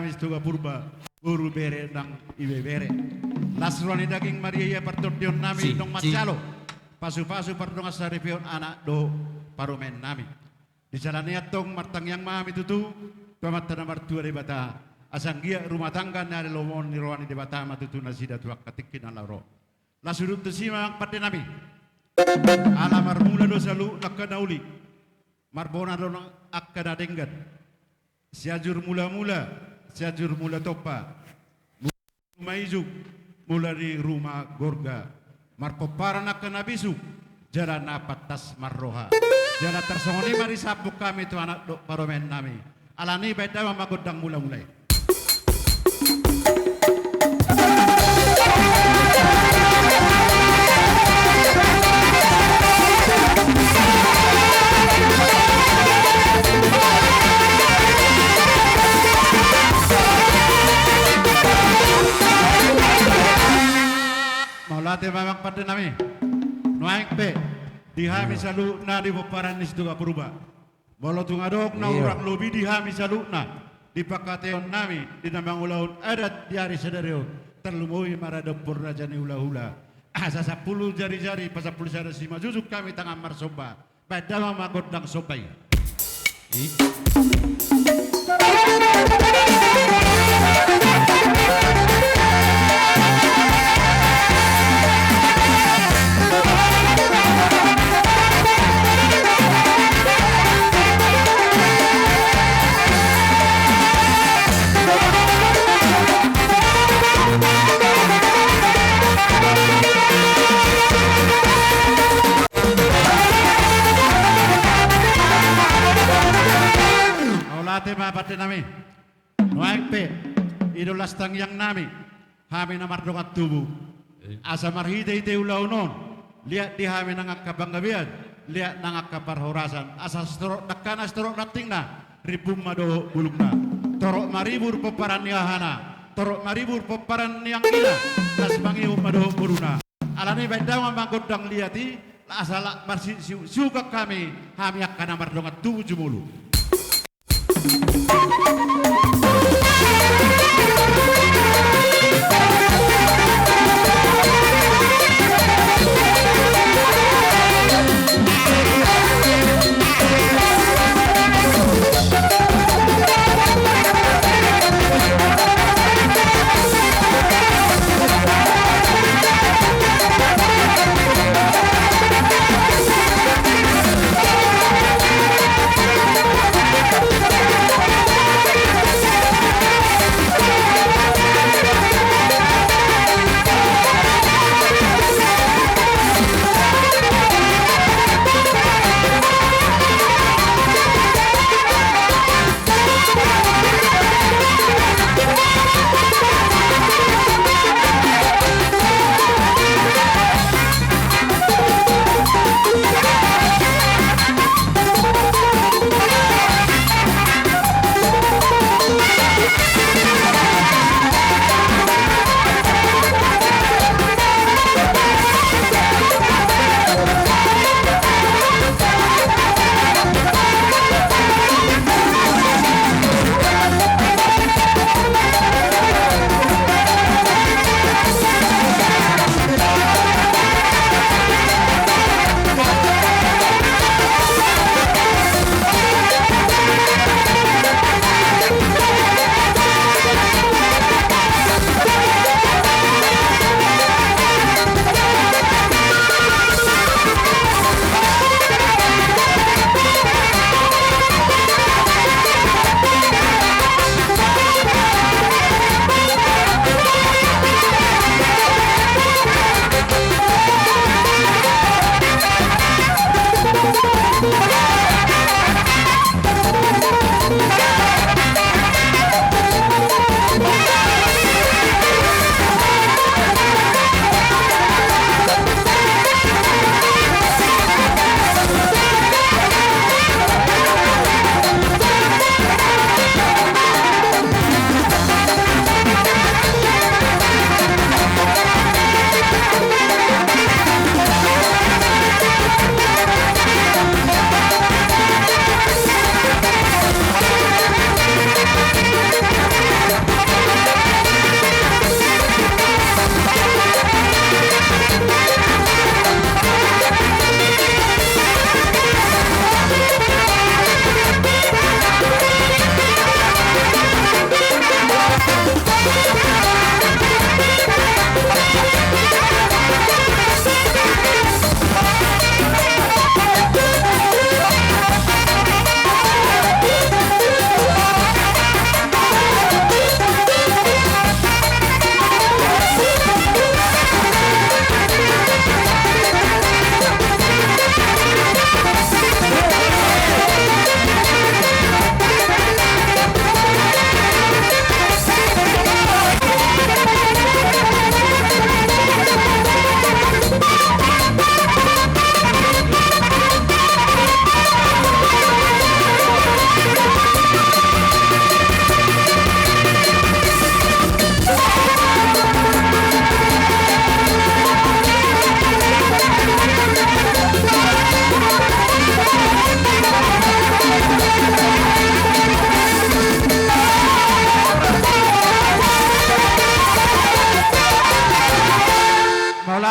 kami stuga purba guru bere nang ibe bere lasroni daging Maria ya pertudion nami dong macalo pasu-pasu pardong asaripion anak do parumen nami di jalan tong martang yang mami tutu pamatan martua de bata asanggia rumah tangga nari lomon ni roani de bata matutu nasida tuak katikin alaro lasurut tusimang pate nami ala marmula do salu nakadauli marbona do akkada denggan siajur mula topa maizu mula di rumah gorga marpoparan akan nabisu jalan apatas marroha jalan tersongoni mari sabuk kami tu anak dok paromen nami alani beda mamagodang mula-mulai. Maulate mamak pada nami noaik pe dihami salu na di paparan nis tuga peruba bolo tungadok na urang lobi dihami salu na di pakateon nami di nambang ulaun adat di hari sedereo terlumui marada purnajani ula-ula asa 10 jari-jari pas 10 jari sima jujuk kami tangan marsoba padahal magodang sobai. Ate mapate nami noaik pe idolas tang yang nami hami na mardongat tubuh asa marhide ite ulaunon lihat di hami nangak kabanggabian lihat nangak kaparhorasan asa storok nakana storok natingna ribum mado bulungna torok maribur peparan yahana torok maribur peparan yang ina las bangiu mado buruna alani bedang manggodang liati asala marsi suka kami akan mardongat tubuh jumulu.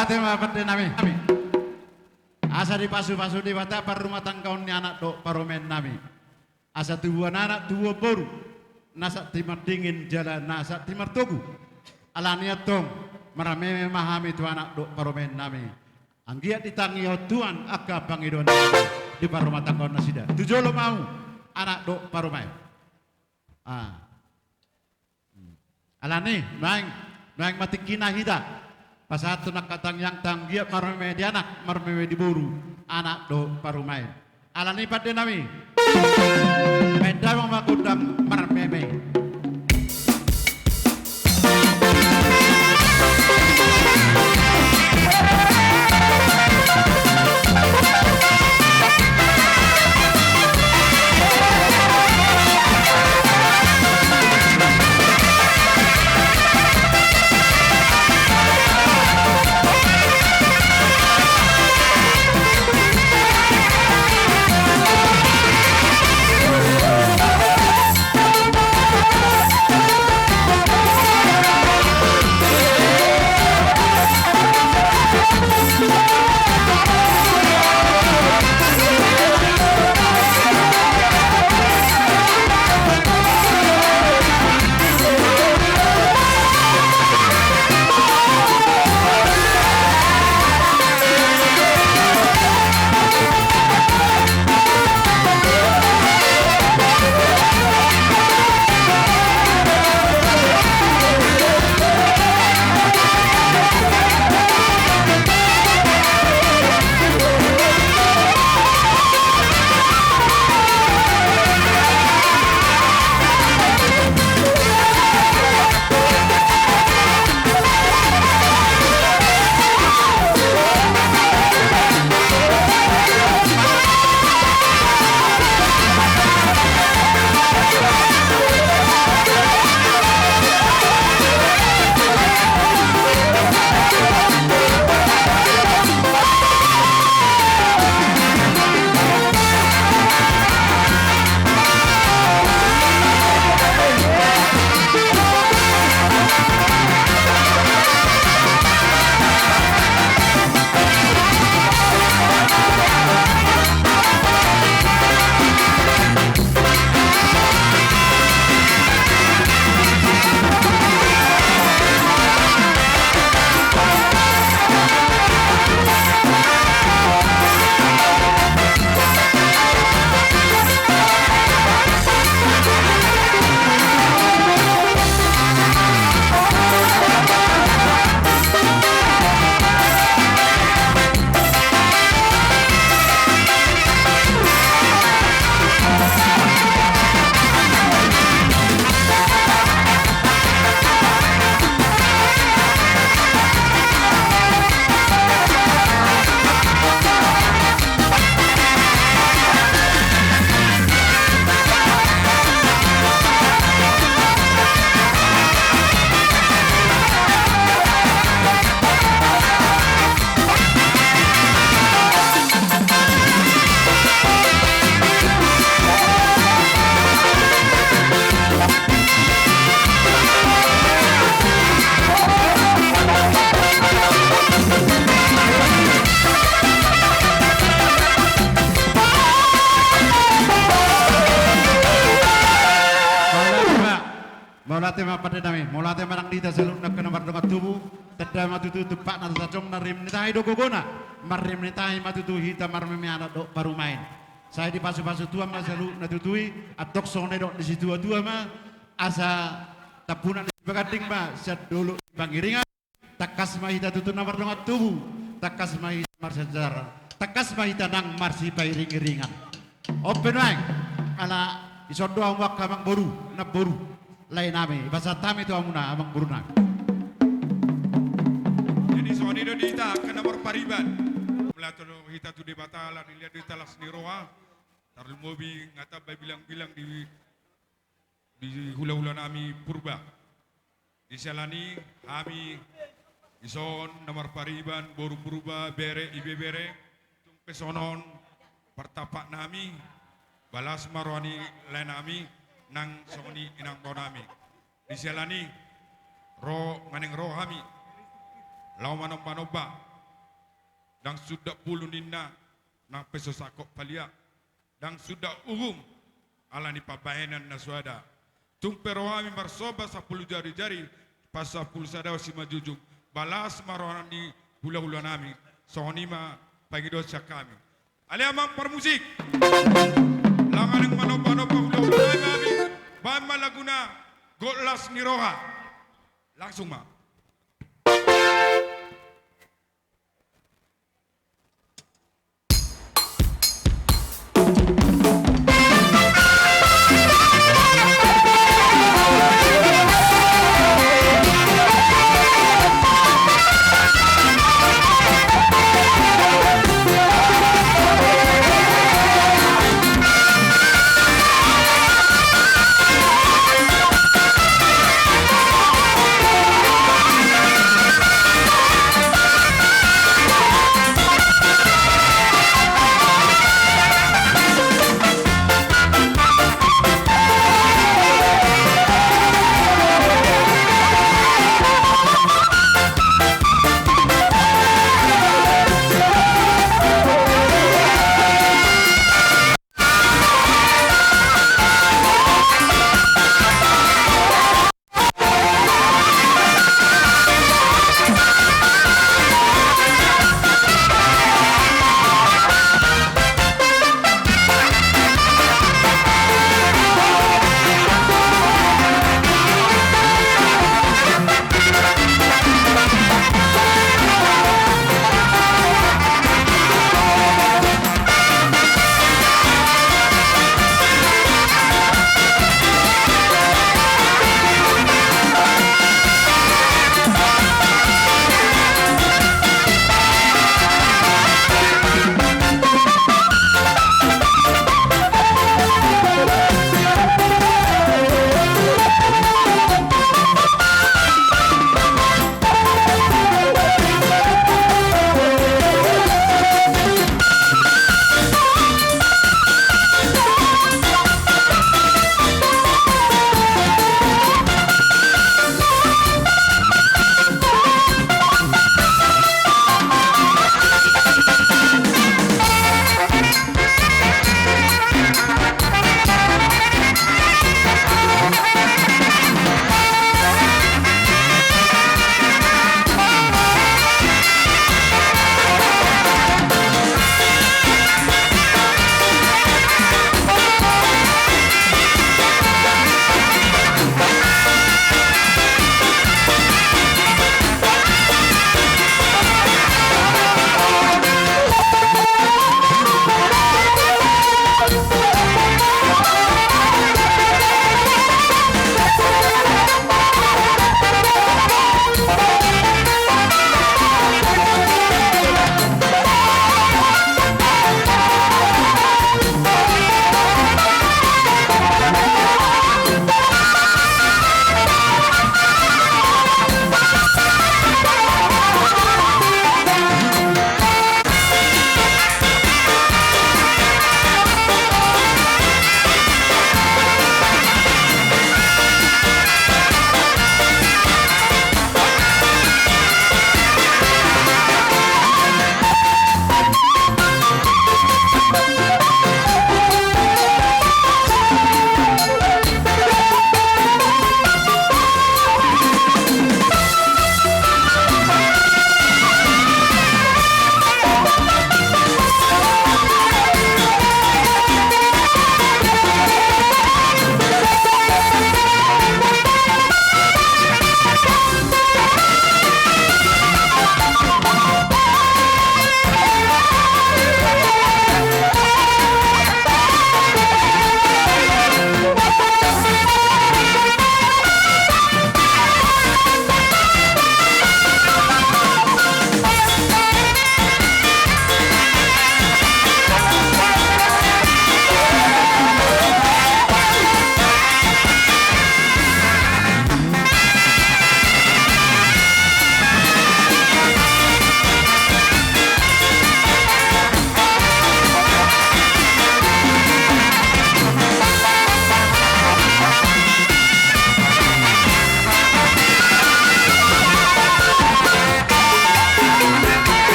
Molate mapate nami. Asa di pasu-pasu di bata par rumah tangga ni anak do paromen nami. Asa tubuhan anak tua boru. Nasa timar dingin jalan nasa timar togu. Alania tong marame memahami tu anak do paromen nami. Anggiat ditangi Tuhan aga pangidon di par rumah tangga nasida. Tujolo mau anak do paromen. Alani maing matikina hida. Pasatu nak katang yang tanggiap marme di anak marme di buru anak do parumai. Alani pada nami. Beda memakudang marme. Molate pada nami, molate marang dita seluk nak kena berdongat tubuh, tada matutu tepak na sajong narim nitai do gogona, marim nitai matutu hita marme anak do baru main. Saya di pasu-pasu tua mas seluk natutui, atok sone do di situ tua ma, asa tapunan di bagading ma, set dulu pangiringan, takas mahita tutu na berdongat tubuh, takas mahita marsejar, takas mahita nang marsi pairing-iringan. Open mic, ala isodo ang wak kamang boru, na boru. Lain nami, bahasa tami itu amuna amang buruna. Jadi soal itu dita ke nomor pariban. Melato hita tu di batalan lihat di talas ni roa. Tarul mobi ngata bay bilang-bilang di hula-hula nami purba. Di salani kami ison nomor pariban boru purba bere ibe bere tung pesonon pertapak nami balas marwani lain nami nang songni inang konami diselani ro maning ro hami lau manom panoba dan sudah pulu nina na peso sakop palia dan sudah urum ala ni pabaenan na suada tumpero kami marsoba 10 jari-jari pasa pulsada si majujung balas maroni hula-hula nami sonima pagido sa kami ali amang permusik langan ng mano-mano hula-hula nami bama laguna Gotlas ni Roha langsung ma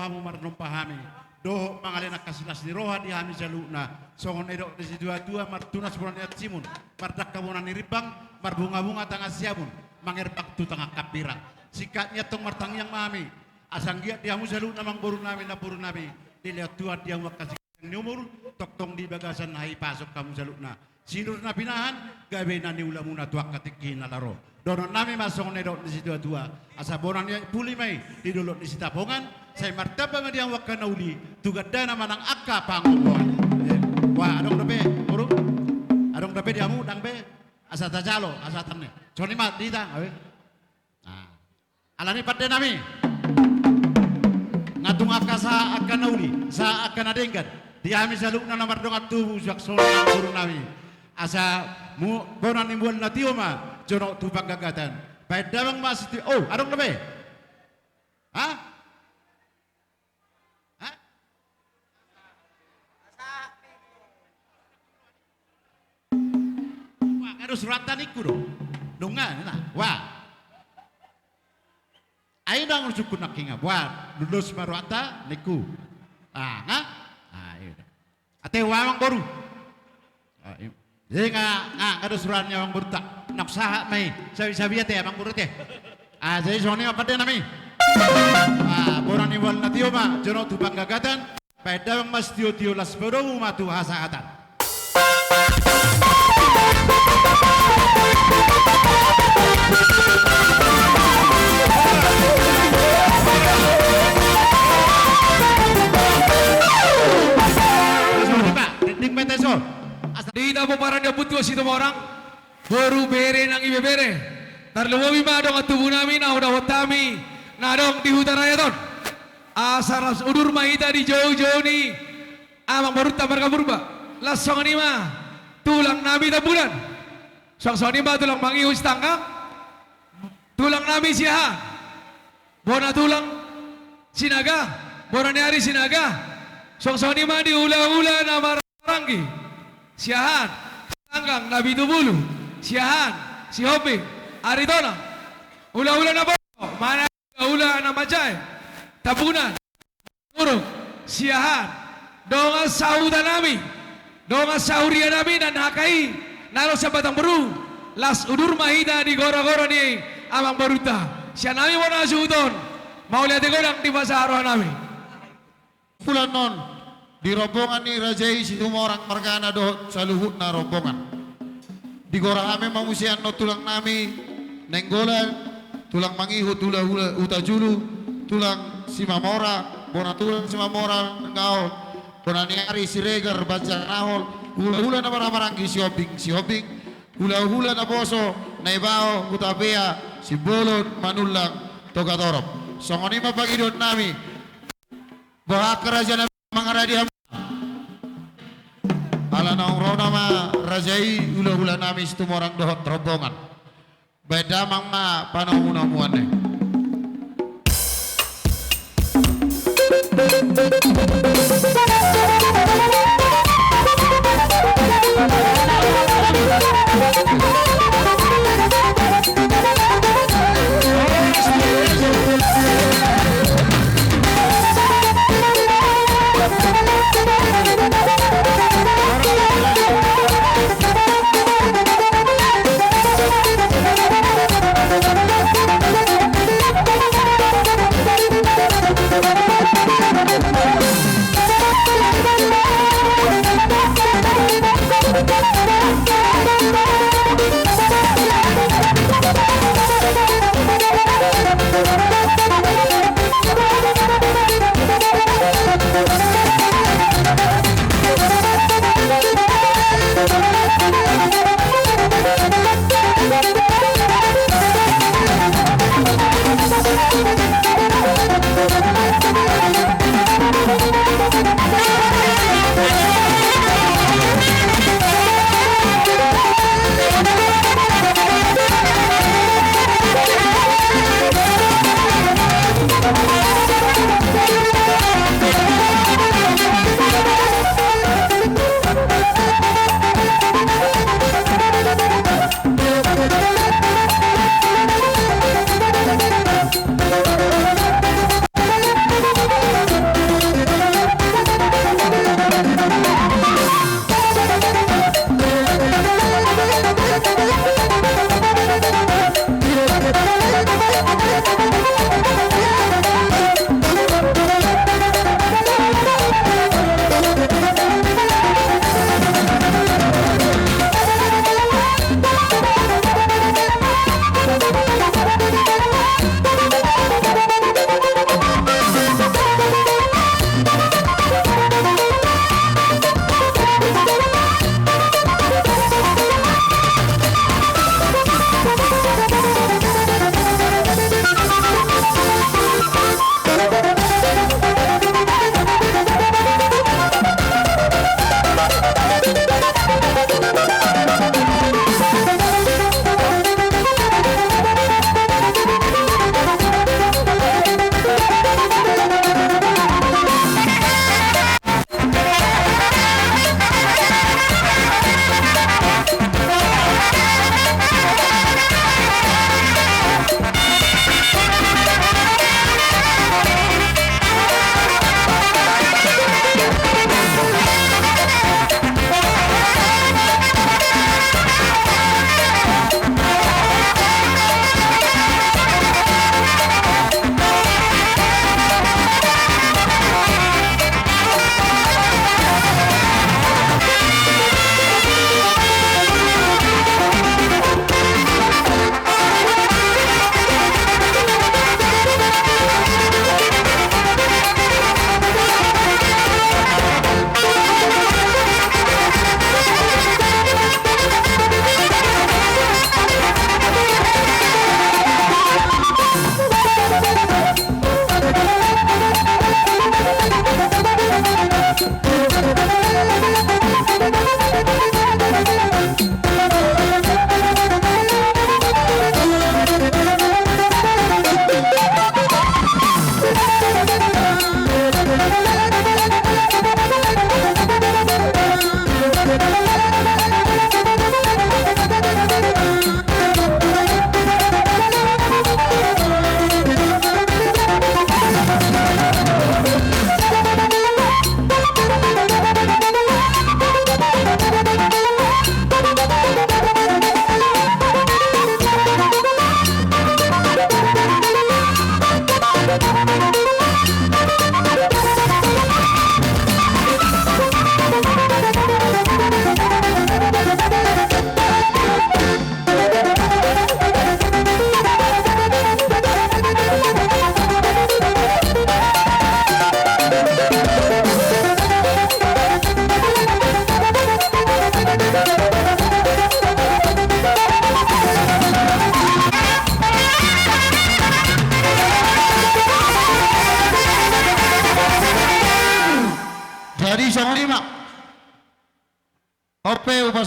hamu marnong pahami. Do mangalena kasilas ni roha di hami jaluna. Songon edok di dua martunas bulan niat simun. Mardak kamunan ni ribang, marbunga-bunga tangah siamun. Mangerbak tu tangah kapira. Sikatnya tong martang yang mami. Asang giat di hamu jaluna mang boru nami na boru nami. Dilihat tua dia wakasi ni umur tok tong di bagasan hai pasok kamu jaluna. Sinur na pinahan gawe na ni ulamuna tuak katikin na laro. Donon nami masong nedok di situ tua. Asa bonan yang puli mai di dulot di sitapongan. Saya martaba nga diang wakana uli. Tugadana manang akka pangomongan. Wah adong dape buru. Adong dape diamu dang be. Asa tajalo asa tanne. Joni mat dita. Nah. Alani pada nami. Ngatung akka sa akka nauli. Sa akka nadenggan. Diami saluk na namar dong atubu jak solang buru nami. Asa mu bonan nimbuan natioma. Jono tubang gagatan. Baik damang mas oh adong dape. Hah? Wah, harus rata niku dong. Dungan, nah, wah. Ayo dong cukup nak ingat. Wah, lulus marwata niku. Ah, nah, ayo. Ate wawang baru. Jadi nggak ada suratnya wang baru tak. Nak sah mai. Sabi ate wang baru teh. Ah, jadi soalnya apa deh nami? Ah, borang iwal natio ma. Jono tubang gagatan. Pada mas tio las beromu matu hasahatan. Di na po parang nabuto si orang baru bere nang ibe bere. Tarluwi ma dong atubu namin na udawat kami na dong di hutan raya ton. Asaras udur mahita di jauh-jauh ni amang baruta markaburba. Lasong ni ma tulang nabi tabulan. Song ni ma tulang mangihus tangkang. Tulang nabi siya. Bona tulang sinaga. Bona ni hari sinaga. Song ni ma di ula-ula na maranggi. Siahan, tanggang Nabi Tubulu, siahan, si Hopi, Aritona, ula-ula na boko, mana ula na macay, tabunan, urok, siahan, donga sauda nami, donga sauria nami dan hakai, nalo sa batang baru, las udur mahida di gora-gora ni amang baruta, siya nami wana suudon, mau lihat godang di masa arwah nami. Pulan non. Di rombongan ni Rajai si orang margana do sa luhut na rombongan. Di gora kami mamusian no tulang nami nenggolan, tulang mangihu tulang utajulu, tulang si mamora, bona tulang si mamora ngao, bona niari si regar baca nahol, hula-hula na maramaranggi si hobing, hula-hula na boso, na ibao, utapea, si bolon, manulang, togatorop. Songoni mapagidon nami, bahak kerajaan mga radiham ala naong nama Rajai hula-hula nami setumorang dohot rombongan beda mang ma panahumunamuan Thank you.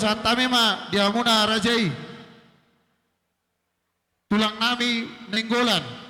saat kami ma diamuna rajai tulang nami nenggolan.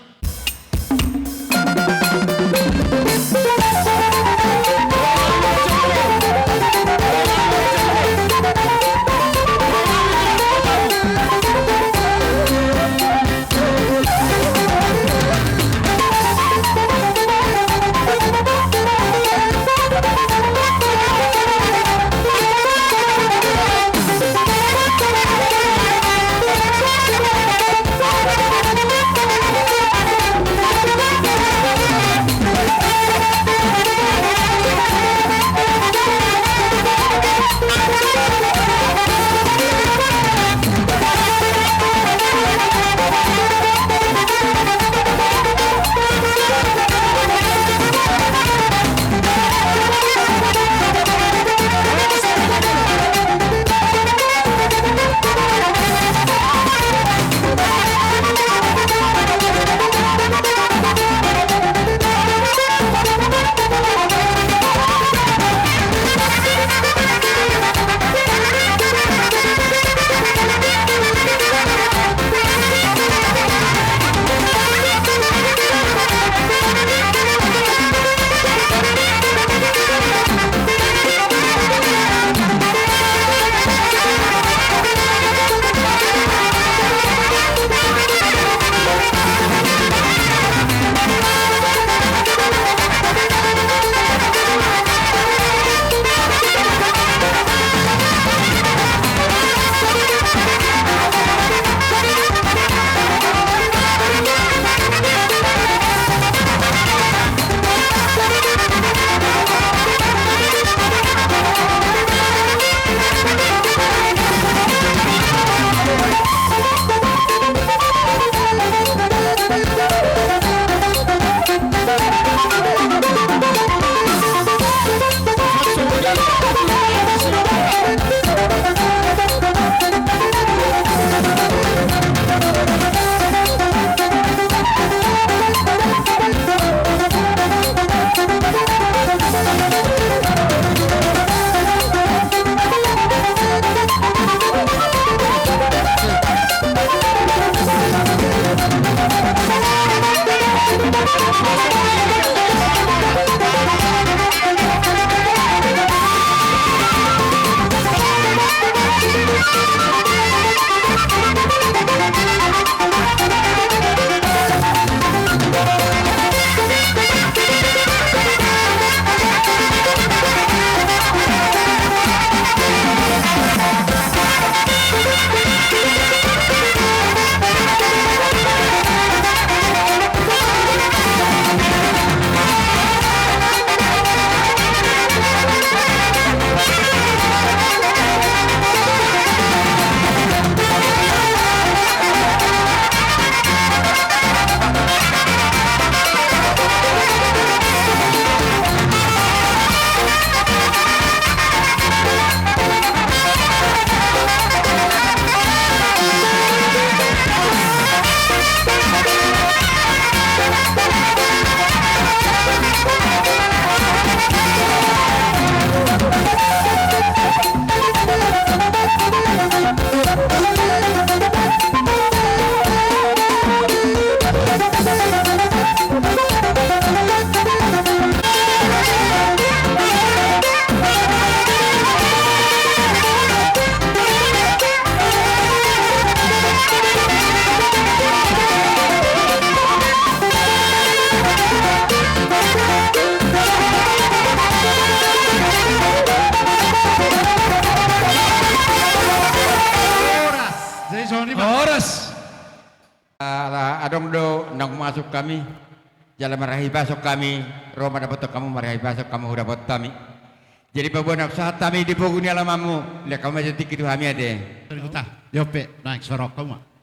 Adong do nang masuk kami jalan marahi basok kami Roma dapat kamu marahi basok kamu udah dapat kami jadi pabunak saat kami di poguni alamamu lihat kamu aja tikitu kami ada Terguta, yope naik sorok kamu.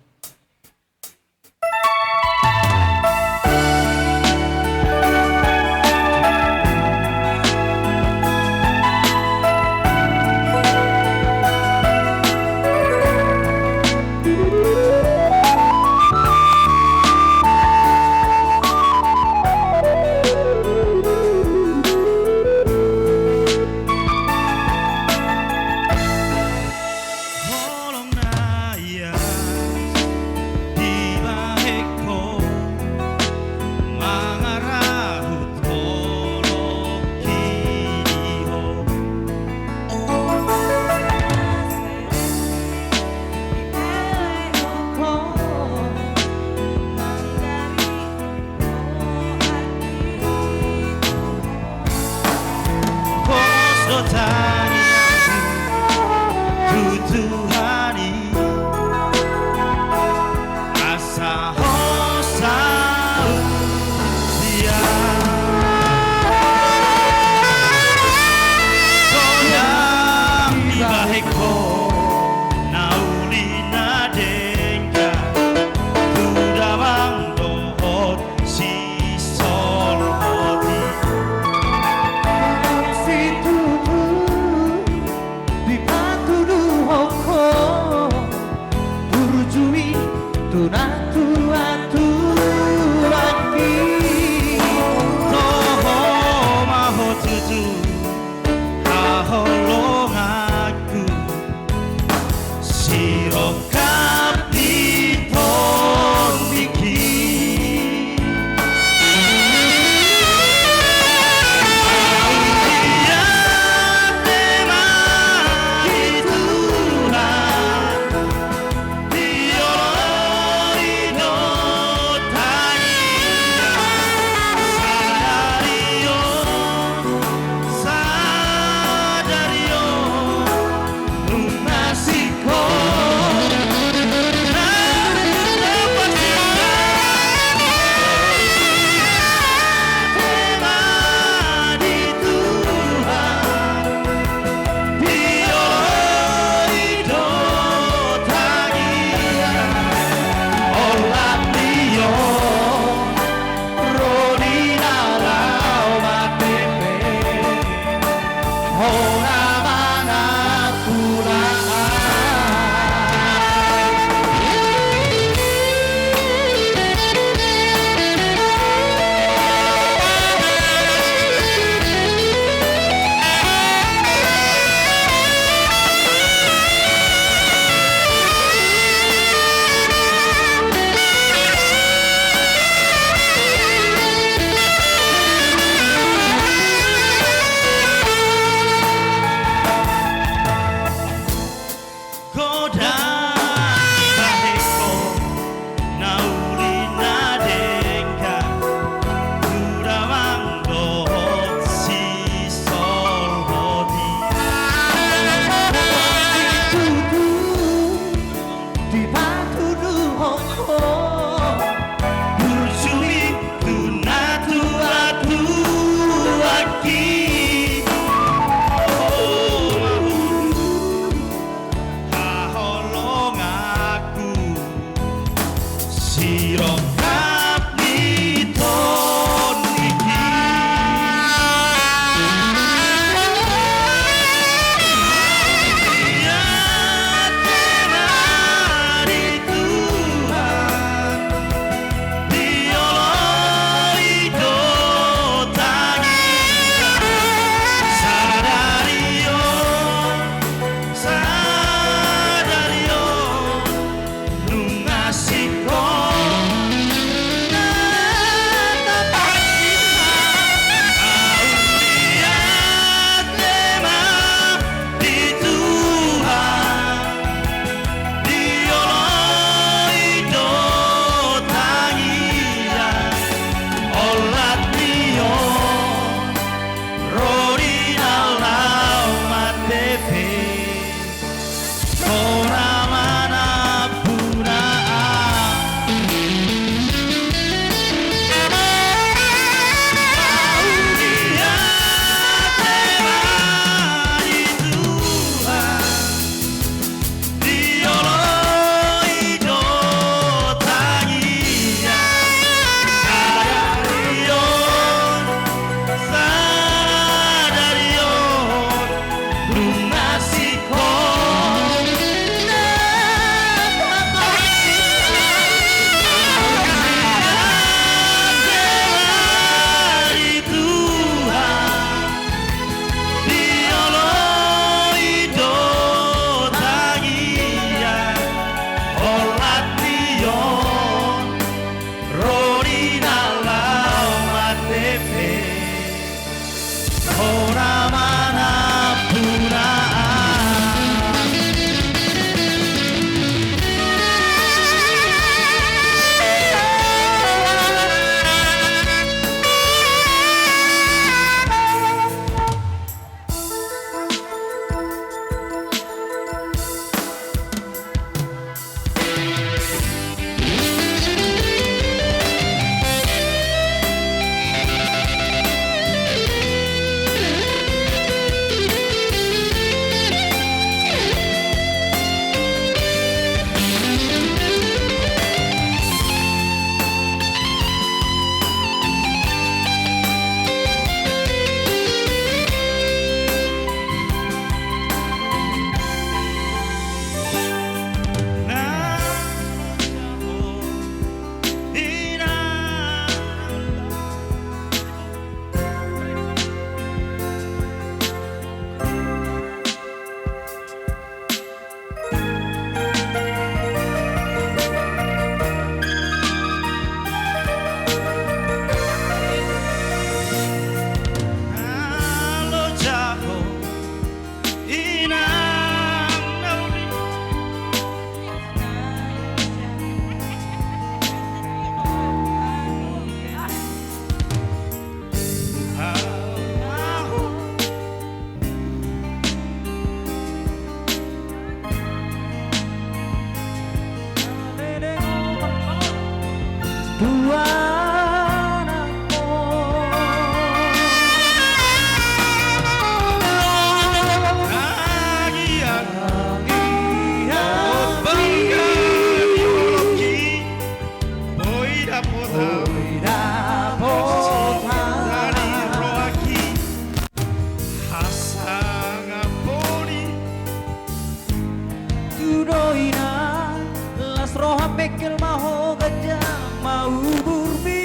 mekel maho gajah mau burbi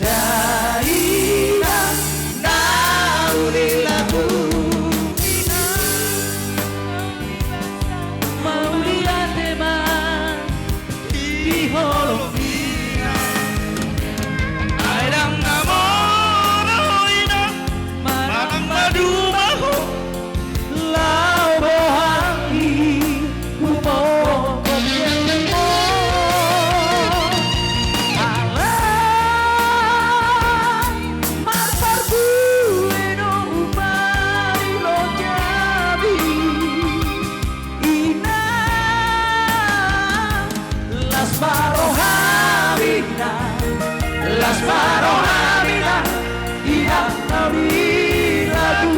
Daina nauli lagu mau lihat teman di holofina Airang namoro ina manang madu maho lao bohangi humo kopiang lemo alay marpar bueno umari lo jabi ina las barohamina ina nabi lagu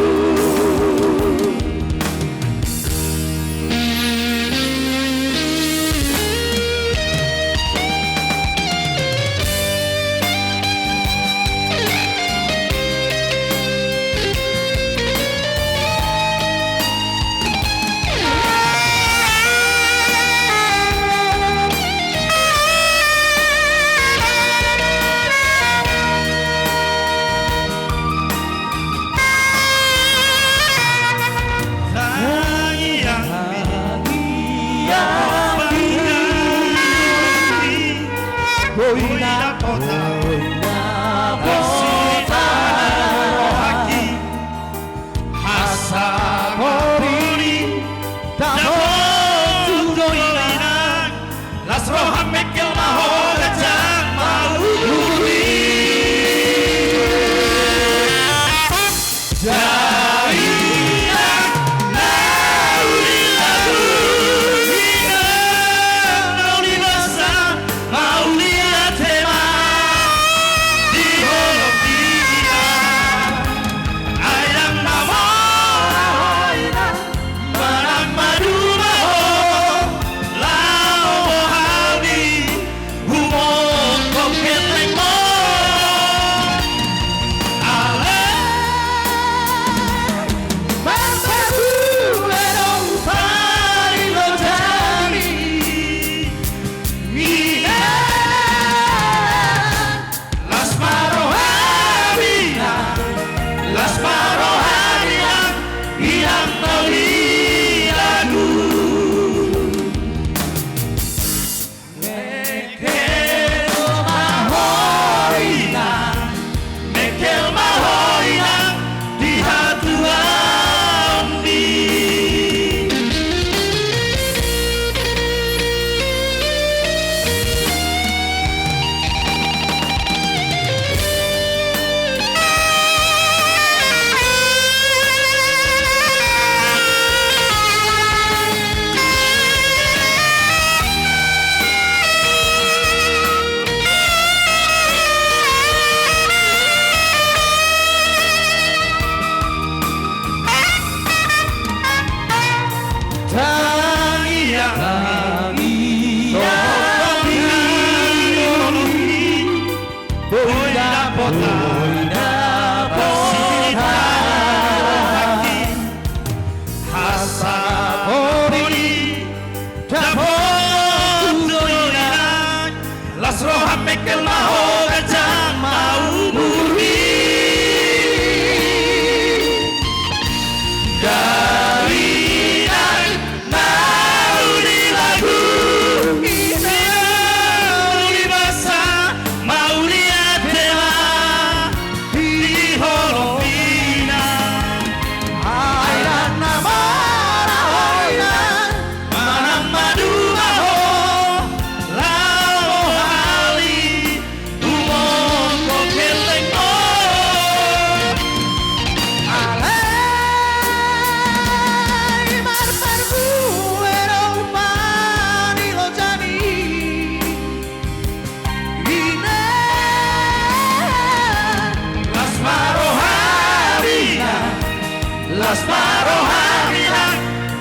Las Marohamina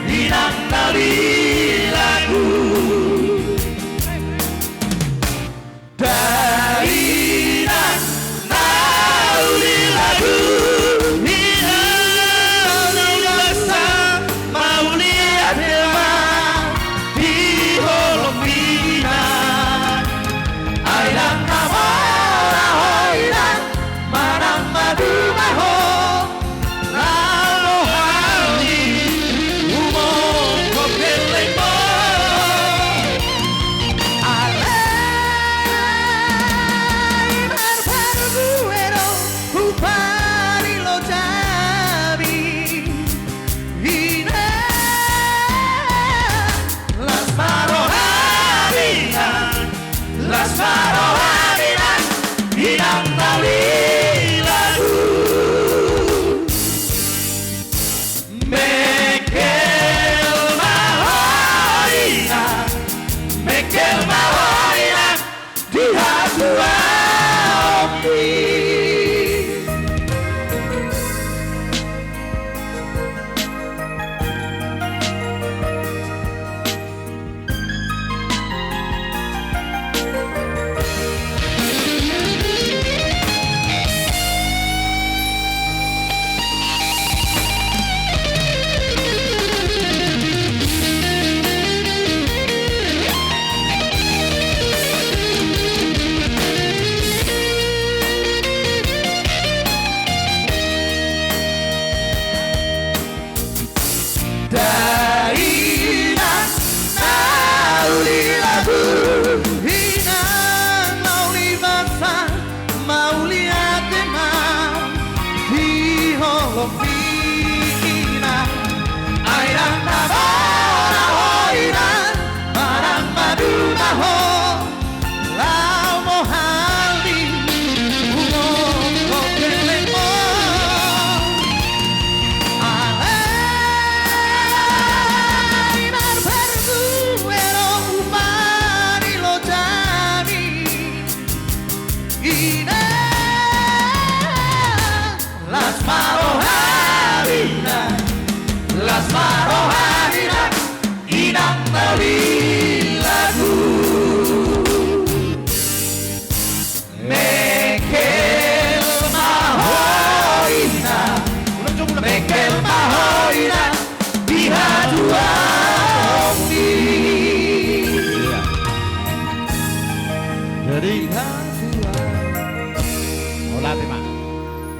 Inang Nalilaku Dainan Nalilaku Inang Nalilasa Maulia Dema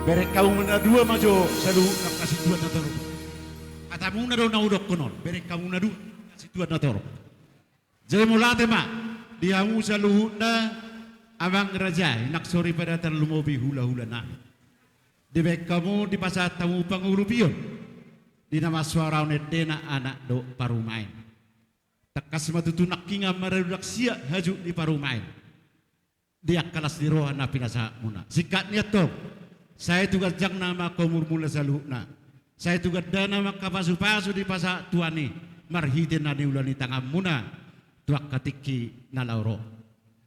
Bere kamu na dua maju salu nak kasih dua na toro. Katamu na do na udok konon. Bere kamu na dua kasih dua na toro. Jadi mulate ma diamu salu na abang raja nak sori pada terlumobi hula-hula na. Dibek kamu di pasar tamu pangurupion. Di nama suara dena anak do parumain. Takas matutunak kinga maredak sia haju di parumain. Dia kalas di rohan na pinasa muna. Sikatnya to. Saya tugas jang nama komur mula saluna. Saya tugas dana maka pasu-pasu di pasar tuani. Marhiden na diulani tangam muna. Tuak katiki na lauro.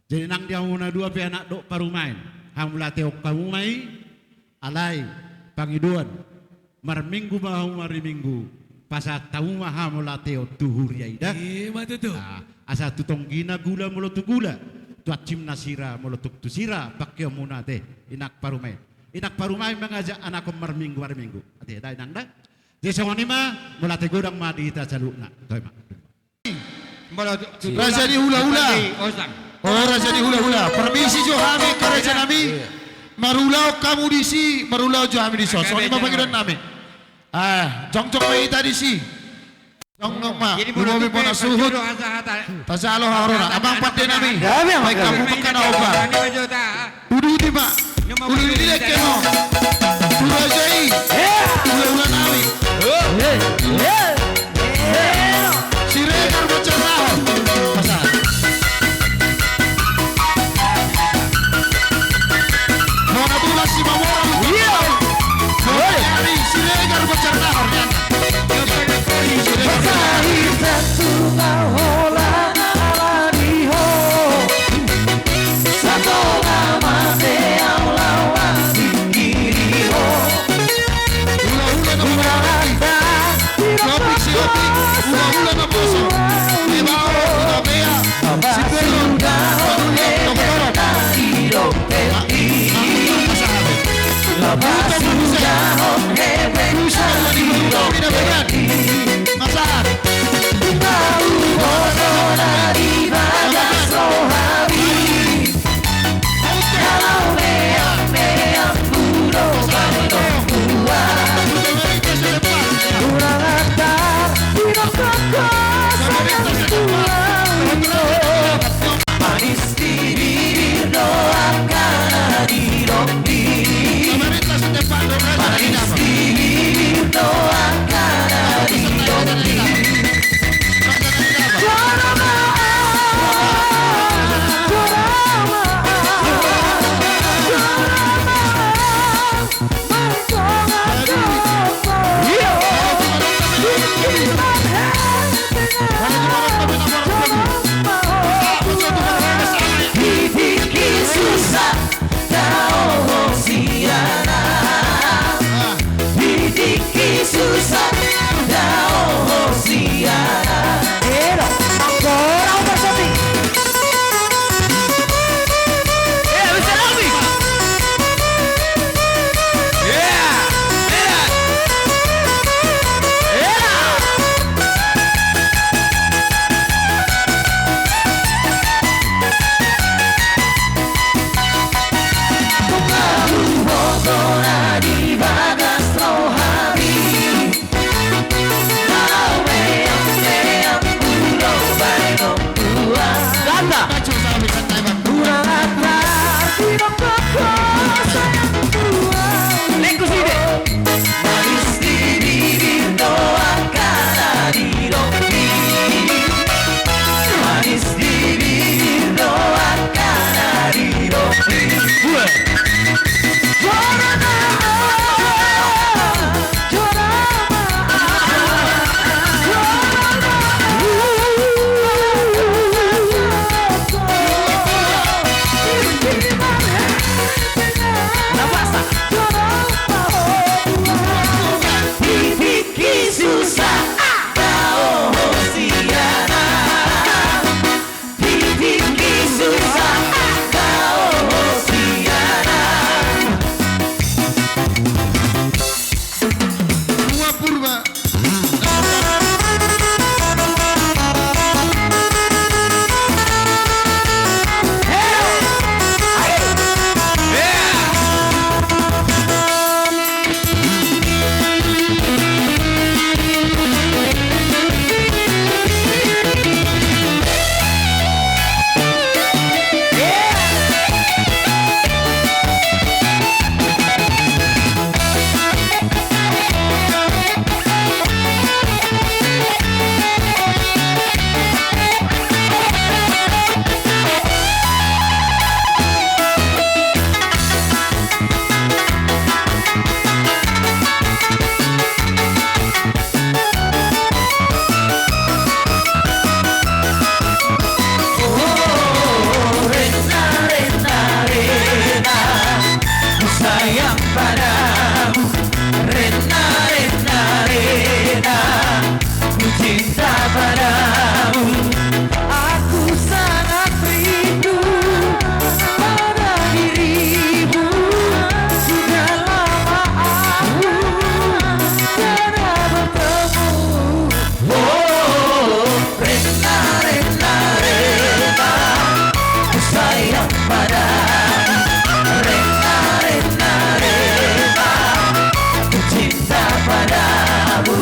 Jadi nang dia muna dua pe anak do parumain. Hamula teok kamu mai. Alai pangiduan. Marminggu mahu mariminggu. Pasar tahu maha mulateo tuhur ya ida. Mata tu. Asa tutong gina gula molotu gula. Tuat cimna sira molotuk tu sira. Pakyo muna te. Inak parumai. Inak parumai mengajak anak marminggu marminggu. Ate dai nang da. Jadi sewani mah mulate godang mah diita jalukna. Toy mah. Raja di hula-hula. Oh raja di hula-hula. Permisi jo kami ke raja nami. Marulau kamu di si, marulau jo kami di so. Soalnya mah panggilan nami. Jong-jong mai tadi si. Jong-jong mah. Belum mau pona suhut. Tasalo harona. Abang pate nami. Baik kamu makan oba. Udu di pak. Udu di lek keno. Turajai. Hula-hula nami. Siregar bocah tahun. Pasal. Mona tulas si mawar. Iya. Hari siregar bocah tahun. Manis di bibir doakan cinta padamu. Aku sangat rindu pada dirimu. Sudah lama aku tiada bertemu. Oh, rena, rena, rena, ku sayang padamu. Rena, rena, rena, ku cinta padamu.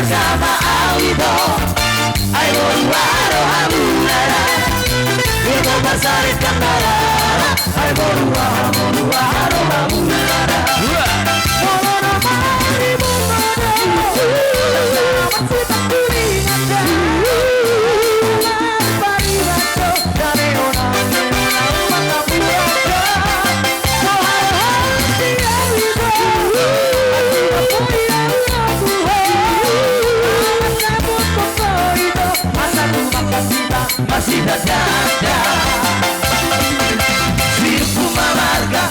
bersama Audo Ai boruaro hamunara Ilmu basarit kandara Ai boruaro hamunara Mono mari mumada Masih tak kuringanda Pari baco Dane ona Maka puyaga Sohar hati Audo masih ada Sirku mamarga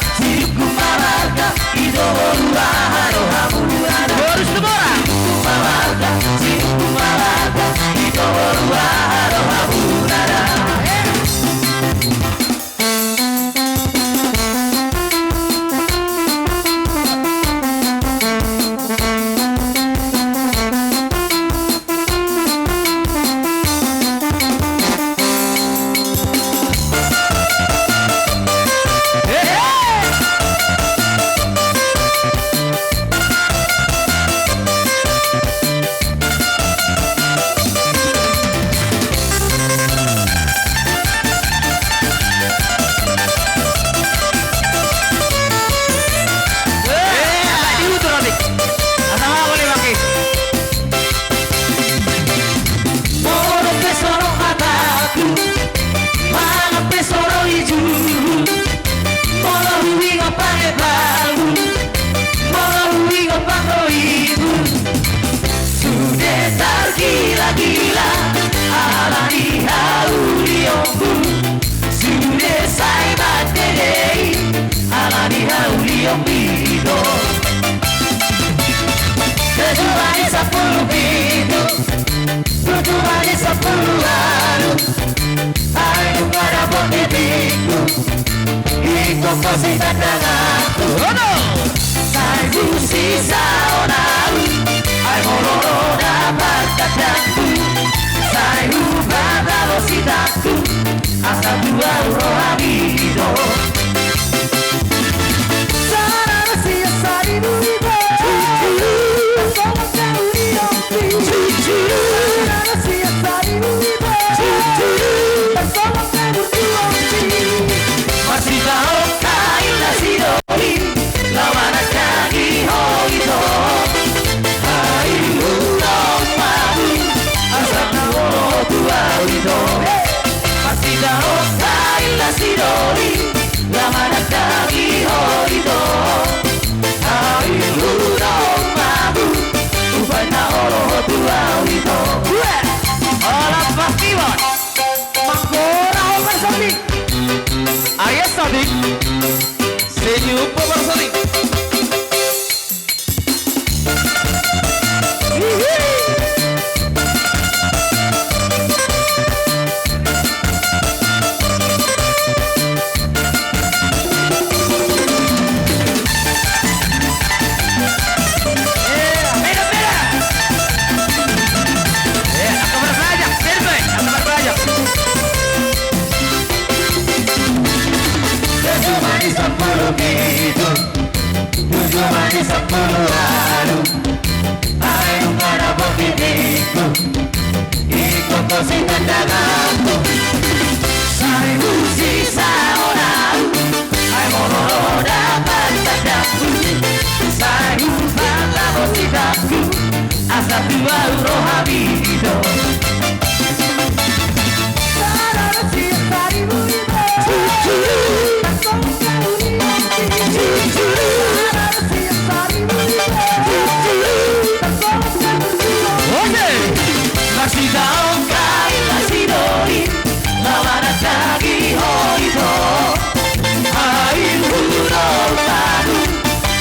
Ido boruaro hamunara Boris Demora Sirku mamarga Ido boruaro hamunara Gila-gila alani hauliombu Sude sai batterei alani hauliombido Kejuani 10 pintu Kejuani 10 anu Ayo pada botetiku Iko kosi tandanganku Sai sisa onaru Ai mororo dapat kataku Sai ubah velocitasku Asal 2 euro habido Sarara sia saribu ibo Solo kau diompi Sarara sia saribu ibo Solo kau diompi Masih tahu kain nasi doli Lawan kaki hoito Masida oka ila sidori Lamana kagi horido Ailuro mabu Upana oro tua wito Ola pakiwan Makora over sodik Ayah sodik Senyum over sodik Manis 10 anu Ayo pada botetiku Iko kosi tandanganku Sai sisa onaru Ai mororo dapat tandaku Sai ubah velocitasku Asal 2 euro habido Sarara sia saribu ibo Solo kau diompi Masih tahu kain nasi dori Lawan kaki hoito Air hurau tadu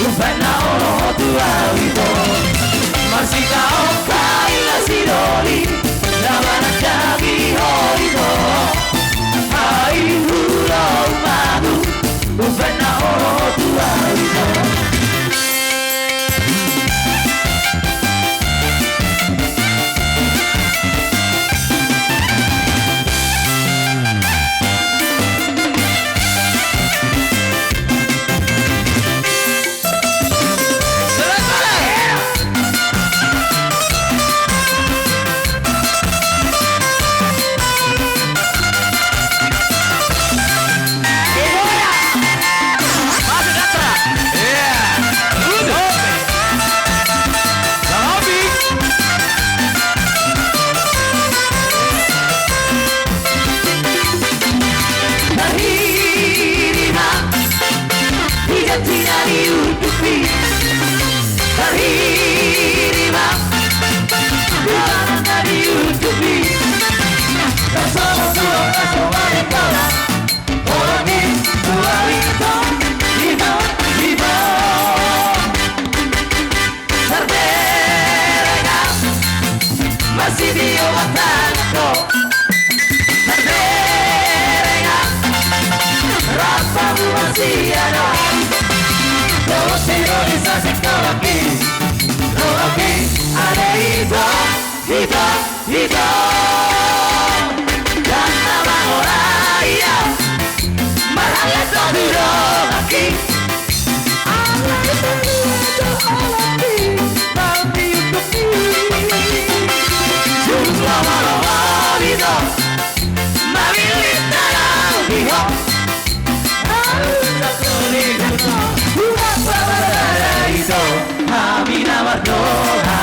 Upana oro tua wito Masih tahu kain nasi dori Sincronisasi kau lagi ada hidup dan nama orang iya marahnya kau duduk lagi Allah itu lagi tapi untuk ini jumlah malam itu memilih tanah hidup Allah itu buat pada itu kami nawar doa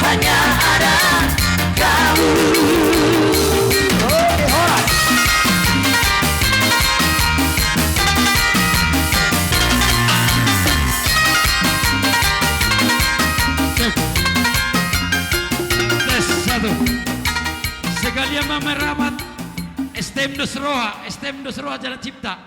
Hanya ada kamu. Oke, alright. Tes satu. Sekalian memeramat STM Dos Roha Jalan Cipta.